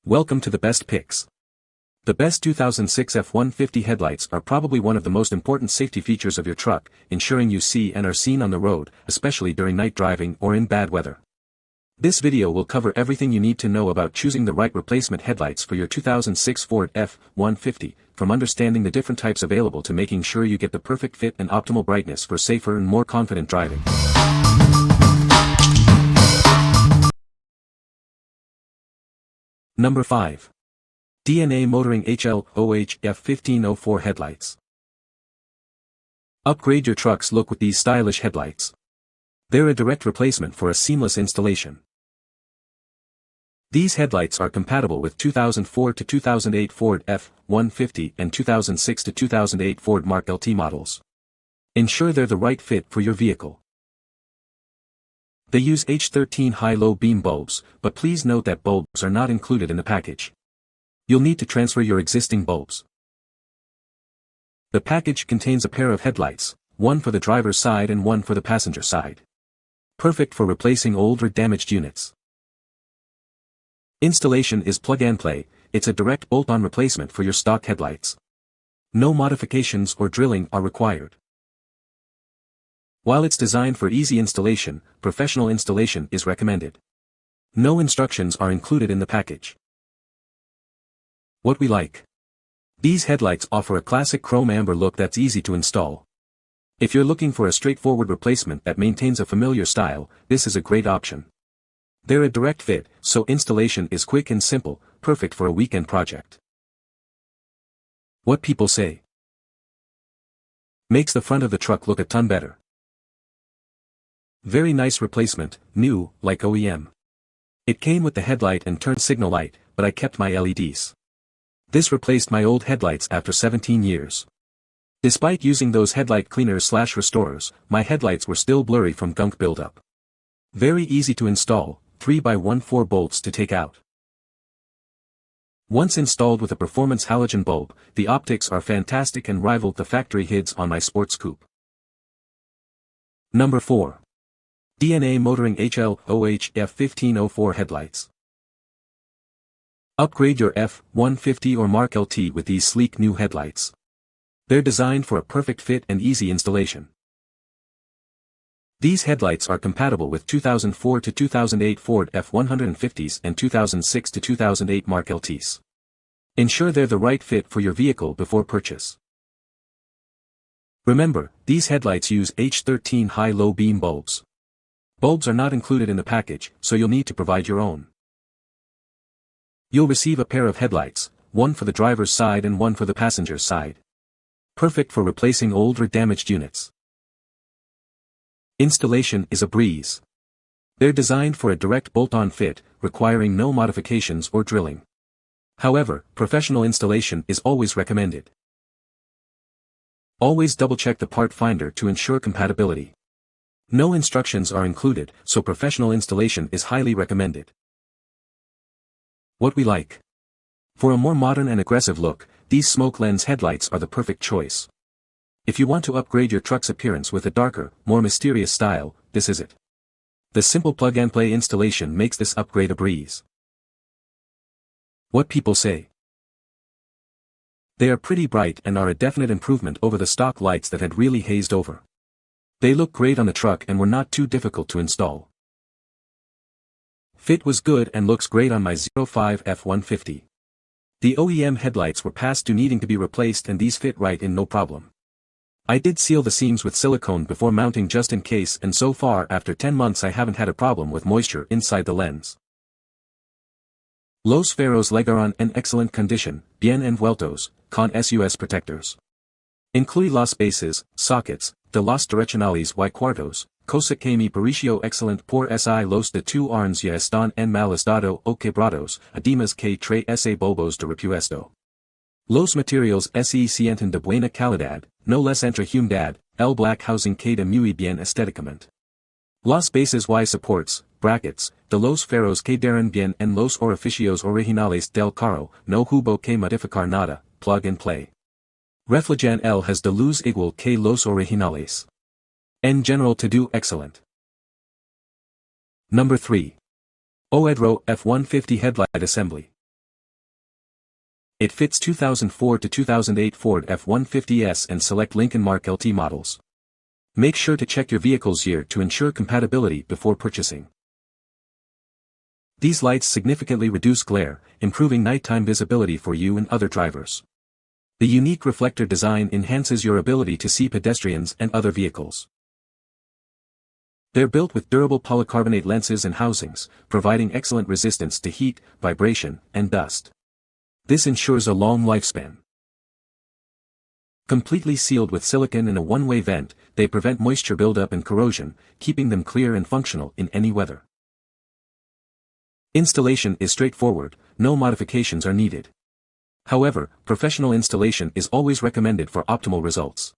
Welcome to the best picks. The best 2006 F150 headlights are probably one of the most important safety features of your truck, ensuring you see and are seen on the road, especially during night driving or in bad weather. This video will cover everything you need to know about choosing the right replacement headlights for your 2006 Ford F150, from understanding the different types available to making sure you get the perfect fit and optimal brightness for safer and more confident driving. Number 5. DNA Motoring F150 Headlights. Upgrade your truck's look with these stylish headlights. They're a direct replacement for a seamless installation. These headlights are compatible with 2004 to 2008 Ford F150 and 2006 to 2008 Ford Mark LT models. Ensure they're the right fit for your vehicle. They use H13 high-low beam bulbs, but please note that bulbs are not included in the package. You'll need to transfer your existing bulbs. The package contains a pair of headlights, one for the driver's side and one for the passenger side. Perfect for replacing old or damaged units. Installation is plug and play. It's a direct bolt-on replacement for your stock headlights. No modifications or drilling are required. While it's designed for easy installation, professional installation is recommended. No instructions are included in the package. What we like. These headlights offer a classic chrome amber look that's easy to install. If you're looking for a straightforward replacement that maintains a familiar style, this is a great option. They're a direct fit, so installation is quick and simple, perfect for a weekend project. What people say. Makes the front of the truck look a ton better. Very nice replacement, new, like OEM. It came with the headlight and turn signal light, but I kept my LEDs. This replaced my old headlights after 17 years. Despite using those headlight cleaners/restorers, my headlights were still blurry from gunk buildup. Very easy to install, 3x14 bolts to take out. Once installed with a performance halogen bulb, the optics are fantastic and rivaled the factory HIDs on my sports coupe. Number 4. DNA Motoring F150 Headlights. Upgrade your F150 or Mark LT with these sleek new headlights. They're designed for a perfect fit and easy installation. These headlights are compatible with 2004 to 2008 Ford F150s and 2006 to 2008 Mark LTs. Ensure they're the right fit for your vehicle before purchase. Remember, these headlights use H13 high-low beam bulbs. Bulbs are not included in the package, so you'll need to provide your own. You'll receive a pair of headlights, one for the driver's side and one for the passenger's side. Perfect for replacing old or damaged units. Installation is a breeze. They're designed for a direct bolt-on fit, requiring no modifications or drilling. However, professional installation is always recommended. Always double-check the part finder to ensure compatibility. No instructions are included, so professional installation is highly recommended. What we like. For a more modern and aggressive look, these smoke lens headlights are the perfect choice. If you want to upgrade your truck's appearance with a darker, more mysterious style, this is it. The simple plug-and-play installation makes this upgrade a breeze. What people say. They are pretty bright and are a definite improvement over the stock lights that had really hazed over. They look great on the truck and were not too difficult to install. Fit was good and looks great on my 05 F150. The OEM headlights were past due needing to be replaced and these fit right in no problem. I did seal the seams with silicone before mounting just in case, and so far after 10 months I haven't had a problem with moisture inside the lens. Los faros llegaron en excellent condition, bien envueltos, con sus protectors. Incluye las bases, sockets, de los direccionales y cuartos, cosa que me pareció excelente por si los de tu arns ya están en mal estado o quebrados, además que trae ese bulbos de repuesto. Los materiales se sienten de buena calidad, no les entra humedad, el black housing queda muy bien estéticamente. Las bases y supports, brackets, de los faros quedaron bien en los orificios originales del carro, no hubo que modificar nada, plug and play. Reflejan el has de luz igual que los originales. En general to do excellent. Number 3. oEdRo F150 Headlight Assembly. It fits 2004 to 2008 Ford F150s and select Lincoln Mark LT models. Make sure to check your vehicle's year to ensure compatibility before purchasing. These lights significantly reduce glare, improving nighttime visibility for you and other drivers. The unique reflector design enhances your ability to see pedestrians and other vehicles. They're built with durable polycarbonate lenses and housings, providing excellent resistance to heat, vibration, and dust. This ensures a long lifespan. Completely sealed with silicone and a one-way vent, they prevent moisture buildup and corrosion, keeping them clear and functional in any weather. Installation is straightforward, no modifications are needed. However, professional installation is always recommended for optimal results.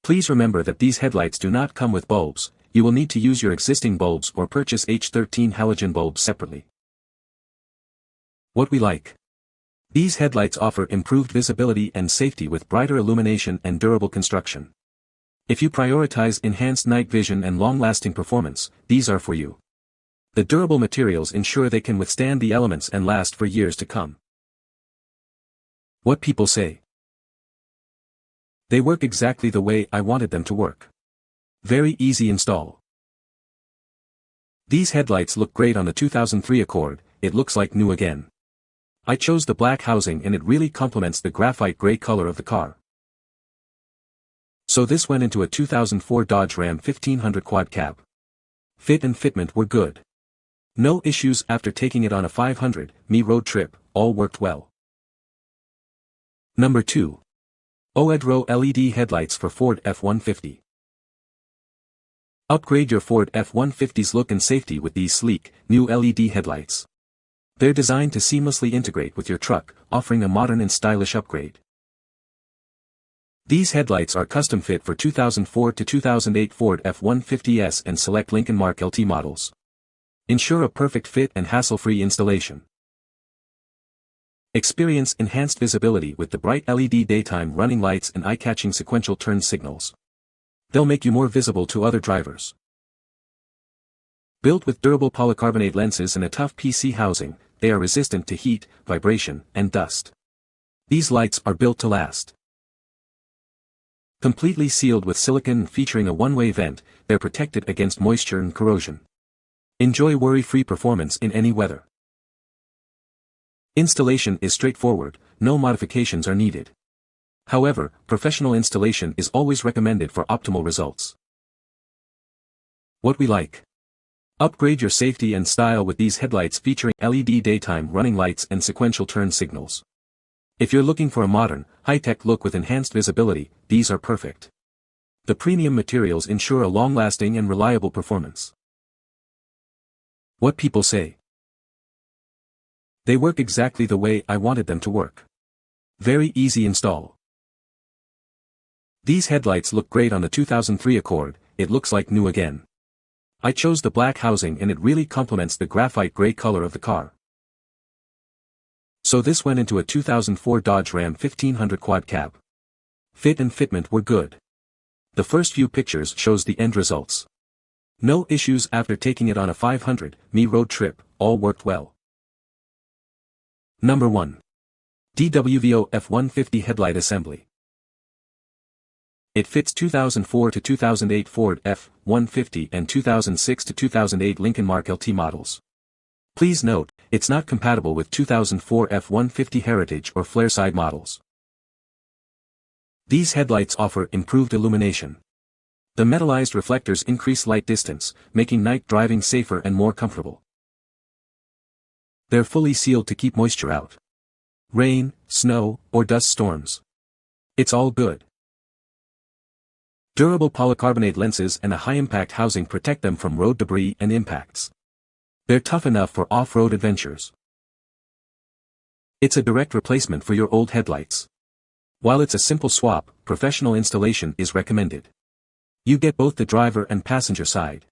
Please remember that these headlights do not come with bulbs. You will need to use your existing bulbs or purchase H13 halogen bulbs separately. What we like. These headlights offer improved visibility and safety with brighter illumination and durable construction. If you prioritize enhanced night vision and long-lasting performance, these are for you. The durable materials ensure they can withstand the elements and last for years to come. What people say. They work exactly the way I wanted them to work. Very easy install. These headlights look great on the 2003 Accord, it looks like new again. I chose the black housing and it really complements the graphite gray color of the car. So this went into a 2004 Dodge Ram 1500 quad cab. Fit and fitment were good. No issues after taking it on a 500 mi road trip, all worked well. Number 2. oEdRo LED headlights for Ford F150. Upgrade your Ford F150's look and safety with these sleek, new LED headlights. They're designed to seamlessly integrate with your truck, offering a modern and stylish upgrade. These headlights are custom fit for 2004 to 2008 Ford F150s and select Lincoln Mark LT models. Ensure a perfect fit and hassle-free installation. Experience enhanced visibility with the bright LED daytime running lights and eye-catching sequential turn signals. They'll make you more visible to other drivers. Built with durable polycarbonate lenses and a tough PC housing, they are resistant to heat, vibration, and dust. These lights are built to last. Completely sealed with silicone and featuring a one-way vent, they're protected against moisture and corrosion. Enjoy worry-free performance in any weather. Installation is straightforward, no modifications are needed. However, professional installation is always recommended for optimal results. What we like. Upgrade your safety and style with these headlights featuring LED daytime running lights and sequential turn signals. If you're looking for a modern, high-tech look with enhanced visibility, these are perfect. The premium materials ensure a long-lasting and reliable performance. What people say. They work exactly the way I wanted them to work. Very easy install. These headlights look great on the 2003 Accord, it looks like new again. I chose the black housing and it really complements the graphite gray color of the car. So this went into a 2004 Dodge Ram 1500 quad cab. Fit and fitment were good. The first few pictures shows the end results. No issues after taking it on a 500 mi road trip, all worked well. Number 1. DWVO F150 Headlight Assembly. It fits 2004 to 2008 Ford F150 and 2006 to 2008 Lincoln Mark LT models. Please note, it's not compatible with 2004 F150 Heritage or Flare-side models. These headlights offer improved illumination. The metallized reflectors increase light distance, making night driving safer and more comfortable. They're fully sealed to keep moisture out. Rain, snow, or dust storms. It's all good. Durable polycarbonate lenses and a high-impact housing protect them from road debris and impacts. They're tough enough for off-road adventures. It's a direct replacement for your old headlights. While it's a simple swap, professional installation is recommended. You get both the driver and passenger side.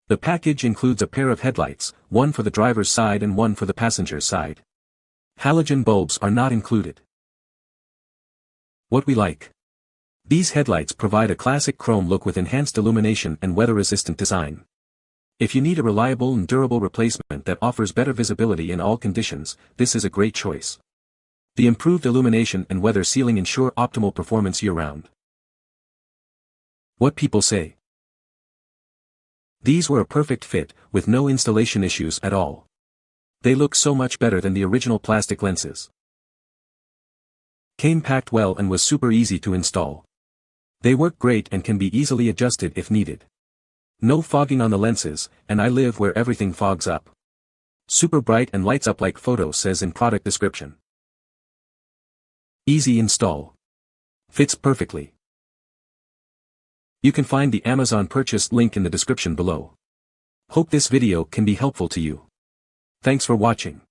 The package includes a pair of headlights, one for the driver's side and one for the passenger's side. Halogen bulbs are not included. What we like. These headlights provide a classic chrome look with enhanced illumination and weather-resistant design. If you need a reliable and durable replacement that offers better visibility in all conditions, this is a great choice. The improved illumination and weather sealing ensure optimal performance year-round. What people say. These were a perfect fit, with no installation issues at all. They look so much better than the original plastic lenses. Came packed well and was super easy to install. They work great and can be easily adjusted if needed. No fogging on the lenses, and I live where everything fogs up. Super bright and lights up like photo says in product description. Easy install. Fits perfectly. You can find the Amazon purchase link in the description below. Hope this video can be helpful to you. Thanks for watching.